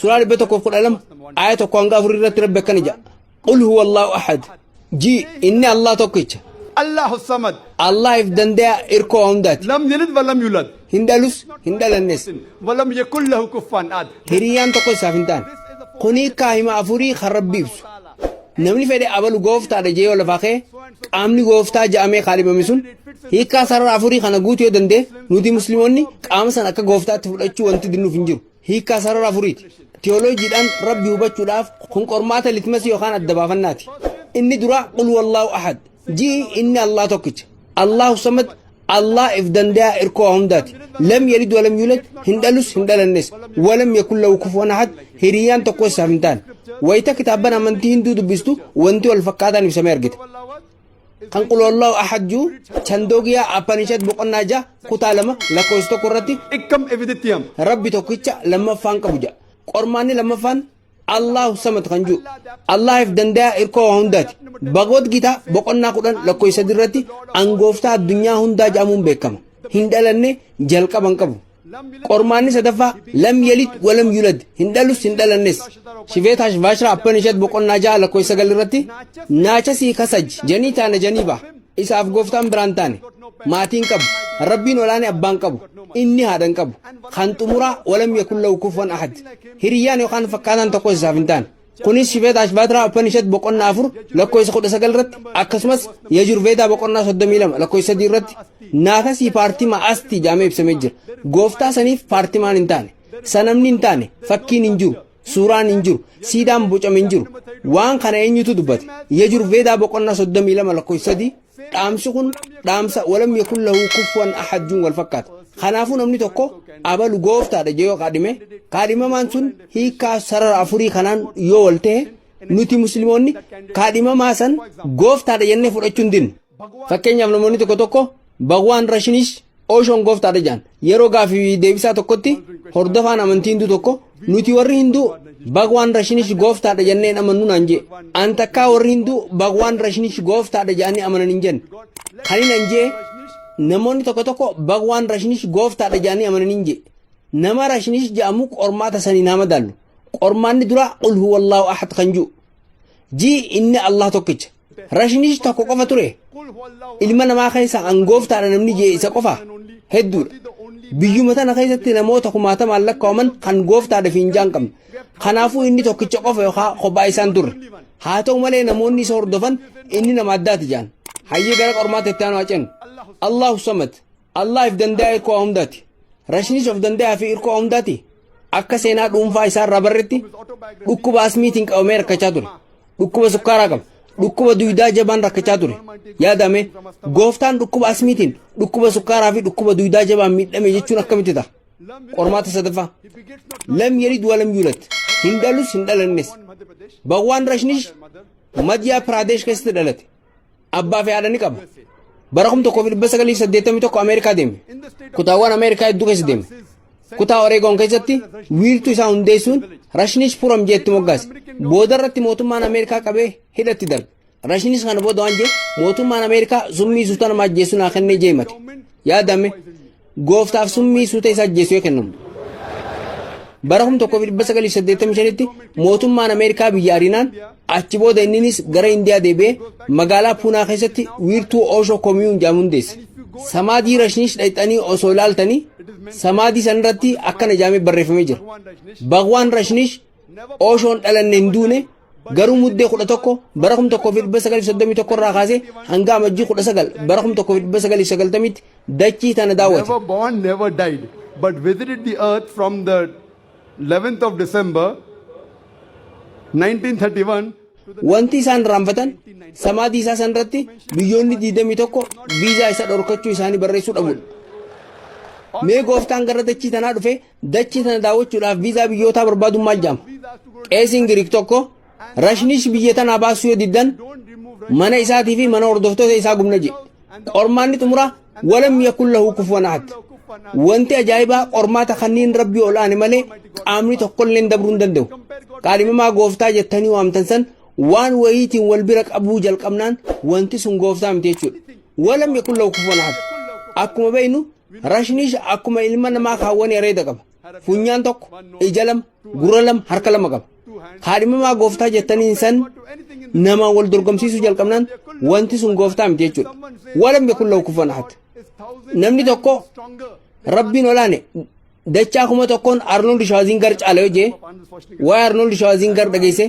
سورة البيت كوف الألم آية كونغا فريرة ربك نجا قل هو الله أحد جي إني الله توكيتش الله الصمد الله يفدن ده إركو عمدات لم يلد ولم يولد هندالوس هندال الناس ولم يكن له كفوا أحد هريان توكو سافنتان قني كاهما أفوري خرب بيبس نمني فدي أبلو غوفتا رجي ولا فاخي قامني غوفتا جامع خالي بمسون هيكا سر أفوري خنا غوتيو دندي نودي مسلموني قام سن أكا غوفتا تفلأچو وانت دينو فنجر هيكا سر أفوري تيولوجي دان ربي وبچو داف خن قرماتا لتمسي يوخان الدبافناتي إني درا قل والله أحد جي إني الله توكيتش الله صمد الله إفدن ده إركو عمدات لم يلد ولم يولد هندالوس هندال الناس ولم يكن له كفوا أحد هريان تقوى سافنتان ويتا كتابنا من تهندو دبستو وانتو الفقادا نفسما يرغت قل الله أحد جو چندوغيا أپانيشت بقنا جا قتالما لكوستو قررتي إكم إفدتيام ربي توكيتش لما فان كبجا قرماني لما فان الله سمت خنجو الله يفدن ده إركو عمدات بغوت جيتا بقنا قدن لكوي سدرتي أنغوفتا الدنيا هندا جامون بكم هندالني جلقا بنكبو قرماني سدفا لم يلد ولم يولد هندالوس هندال الناس شفيت هاش باشرا أبنشت بقنا جا لكوي سغلرتي ناچا سي خسج جني تانا جنيبا إساف غوفتان برانتاني ماتين كبو ربين ولاني أبان كبو إني هادن كبو خانتمورا ولم يكن له كفوا أحد هريان يوخان فكادان تقوي سافنتان kunis shifeeta ashbaatra upanishad boqonnaa afur lakkoofsa 19 irratti akkasumas yajurveeda boqonnaa 32 lakkoofsa 3 irratti naatasi paartimaa asti jaamee ibsamee jira gooftaa saniif paartimaan hin taane sanamni hin taane fakkiin hin jiru suuraan hin jiru siidaan bocame hin jiru waan kana eenyutu dubbate yajurveeda boqonnaa 32 lakkoofsa 3 dhaamsi kun dhaamsa walam yakun lahu kufuwan ahadun wal fakkaata kanaafuu namni tokko abalu gooftaadha jee yoo kaadhimamaan sun hiikaa sarara afurii kanaan yoo wal ta'e nuti musliimoonni kaadhimamaa san gooftaadha jennee fudhachuu hin dinnu fakkeenyaaf namoonni tokko bagwaan rashinish ooshoon gooftaadha jaan yeroo gaafii deebisaa tokkotti hordofaan amantii hinduu tokko nuti warri hinduu bagwaan rashinish gooftaadha jenneen amannu naan jee an takkaa warri hinduu bagwaan rashinish gooftaadha jaanii amanan hin jenne kaniin an jee namoonni tokko bagwaan rashinish gooftaadha jaanii amanan hin jee nama rashinish jaamu qormaata sanii nama dallu qormaanni dura qul huwallahu ahad kanju ji inni allah tokkicha rashinish tokko qofa ture ilma namaa keessa angooftaadha namni jee isa qofa hedduudha biyyuma tana keessatti namoota kumaata maallaqqa ooman kan gooftaadha finjaan qabne kanaafuu inni tokkicha qofa yookaan kophaa isaan turre haa ta'u malee namoonni isa hordofan inni nama addaati jaan hayyee gara qormaata itti aanu hacen allahu samad allah if danda'e koo hundaati rashinish of danda'aa fi irkoo hundaati akka seenaa dhuunfaa isaa irraa barretti dhukkuba asmiitiin qabamee rakkachaa ture dhukkuba sukkaaraa qaba dhukkuba duydaa jabaan rakkachaa ture yaadame gooftaan dhukkuba asmiitiin dhukkuba sukkaaraa fi dhukkuba duydaa jabaan miidhame jechuun akkamitti ta'a qormaata sadaffaa lam yalid walam yulad hin dhalus hin dhalannes bagwaan rashinish madyaa piraadesh keessatti dhalate abbaa fi haadha ni qaba bara 1981 Ameerikaa deeme kutaawwan Ameerikaa hedduu keessa deeme kutaa Oregon keessatti wiirtuu isaa hundeessuun rashinish puram jeetti moggaase booda irratti mootummaan Ameerikaa qabee hidhatti darbe rashinish kana booda waan jee mootummaan Ameerikaa summii suuta nama ajjeessu naa kennee jeemate yaadame gooftaaf summii suuta isaa ajjeessu yoo kennamu bara 1985tti mootummaan Ameerikaa biyya ariinaan achi booda inninis gara Indiyaa deebi'ee magaalaa Puunaa keessatti wiirtuu Oosho Komiyuun jaamuun deesse samaadii rashinish dhayxanii osoo ilaaltanii samaadii sanarratti akkana jaamee barreeffamee jira bagwaan rashinish Ooshoon dhalanne hin duune garuu muddee 11 bara 1931 irraa kaasee hanga amajjii 19 bara 1990tti dachii tana daawwate never born never died but visited the earth from the 11th of December 1931 wanti isaan raanfatan samaadii isaa sanarratti biyyoonni 21 viizaa isa dhorkachuu isaanii barreessuu dhabuudha mee gooftaan gara dachii tanaa dhufe dachii tana daawwachuudhaaf viizaa biyyootaa barbaaduun maal jaama qeesiin giriik tokko rashinish biyya tanaa baasuu yoo diddan mana isaatii fi mana hordoftoota isaa gubna jedhe qormaanni xumuraa walam yakun lahu kufuwan ahad wanti ajaa'ibaa qormaata kanneen rabbii olaane malee qaamni tokkolleen dabruu hin danda'u qaalimamaa gooftaa jettanii waamtan san waan wayiitiin wal bira qabuu jalqabnaan wanti sun gooftaa miti jechuudha walam yakun lahu kufuwan ahad akkuma beeynu rashinish akkuma ilma namaa kaawwanii areeda qaba funyaan tokko, ija lama, gurra lama, harka lama qaba. Kaadhimamaa gooftaa jettaniin san nama wal dorgomsiisuu jalqabnaan wanti sun gooftaa miti jechuudha. Walam yakun lahu kufuwan ahad. Namni tokko rabbiin olaane dachaa kuma tokkoon Arnold Schwarzenegger caala yoo jee waa'ee Arnold Schwarzenegger dhageesse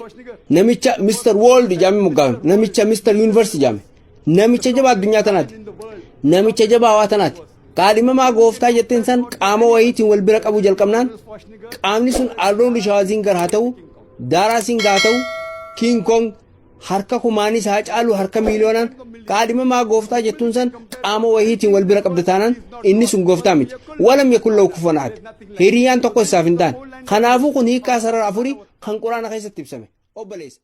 namicha Mr. World jaamee moggaafame, namicha Mr. Universe jaame, namicha jabaa addunyaa tanaati, namicha jabaa hawaa tanaati. Kaadhimamaa gooftaa jetteen san qaama wayiitiin wal bira qabuu jalqabnaan qaamni sun Arnold Schwarzenegger haa ta'u, Daaraa Singh haa ta'u, King Kong harka kumaanis haa caalu harka miiliyoonaan kaadhimamaa gooftaa jettuun san qaama wayiitiin wal bira qabda taanaan inni sun gooftaa miti. Walam yakun lahu kufuwan ahad. Hiriyyaan tokko isaaf hin taane. Kanaafuu kun hiikaa sarara afurii kan quraana keessatti ibsame. Obboleessa.